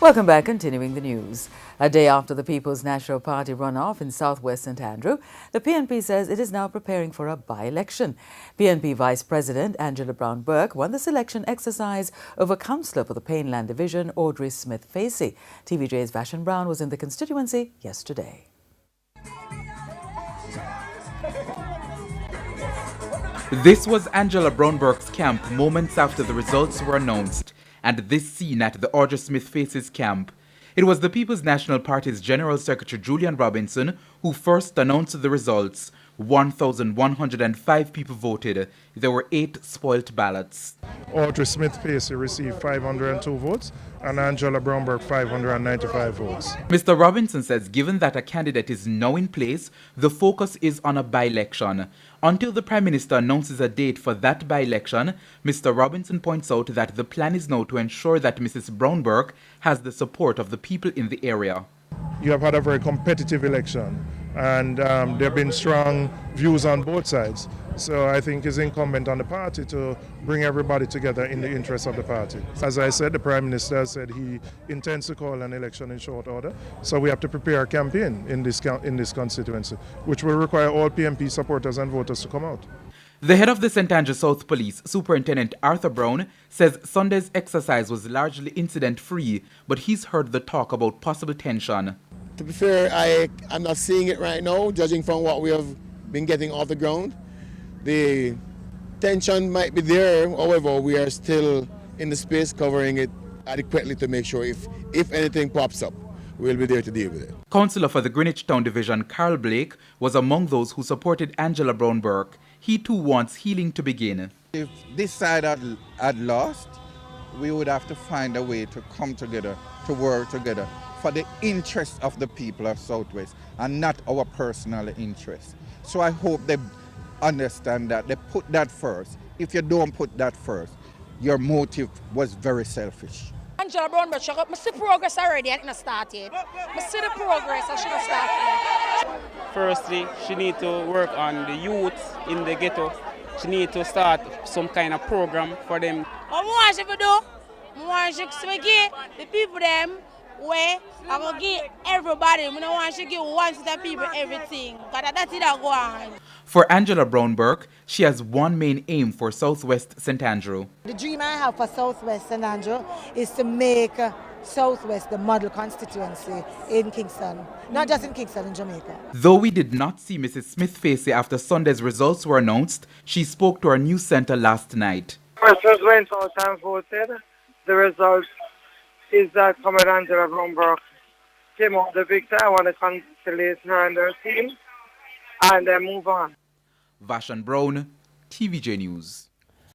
Welcome back. Continuing the news. A day after the People's National Party runoff in southwest St Andrew, the PNP says it is now preparing for a by-election. PNP Vice President Angela Brown-Burke won the selection exercise over Councillor for the Painland Division Audrey Smith-Facey. TVJ's Vashon Brown was in the constituency yesterday. This was Angela Brown-Burke's camp moments after the results were announced, and this scene at the Audrey Smith-Facey's camp. It was the People's National Party's General Secretary Julian Robinson who first announced the results. 1,105 people voted. There were 8 spoilt ballots. Audrey Smith-Facey received 502 votes and Angela Brown-Burke 595 votes. Mr. Robinson says given that a candidate is now in place, the focus is on a by-election. Until the Prime Minister announces a date for that by-election, Mr. Robinson points out that the plan is now to ensure that Mrs. Brown-Burke has the support of the people in the area. You have had a very competitive election, and there have been strong views on both sides. So I think it's incumbent on the party to bring everybody together in the interest of the party. As I said, the Prime Minister said he intends to call an election in short order. So we have to prepare a campaign in this constituency, which will require all PNP supporters and voters to come out. The head of the St Andrew South Police, Superintendent Arthur Brown, says Sunday's exercise was largely incident-free, but he's heard the talk about possible tension. To be fair, I'm not seeing it right now, judging from what we have been getting off the ground. The tension might be there, however, we are still in the space covering it adequately to make sure if anything pops up, we'll be there to deal with it. Councillor for the Greenwich Town Division, Carl Blake, was among those who supported Angela Brown-Burke. He too wants healing to begin. If this side had lost, we would have to find a way to come together, to work together for the interests of the people of Southwest and not our personal interests. So I hope they understand that, they put that first. If you don't put that first, your motive was very selfish. Angela Brown-Burke, I see progress already and it's not started. I see the progress and she not started. Firstly, she needs to work on the youth in the ghetto. She needs to start some kind of program for them. What more she do? More she give the people them where I will give everybody. I don't want to give one set of people everything. Because that's it that go on. For Angela Brown-Burke, she has one main aim for Southwest St Andrew. The dream I have for Southwest St Andrew is to make Southwest the model constituency in Kingston. Not just in Kingston, in Jamaica. Though we did not see Mrs. Smith-Facey after Sunday's results were announced, she spoke to our news centre last night. Persons went out and voted. The result is that Comrade Angela Brown-Burke came out the victor. I want to congratulate her and her team and then move on. Vashon Brown, TVJ News.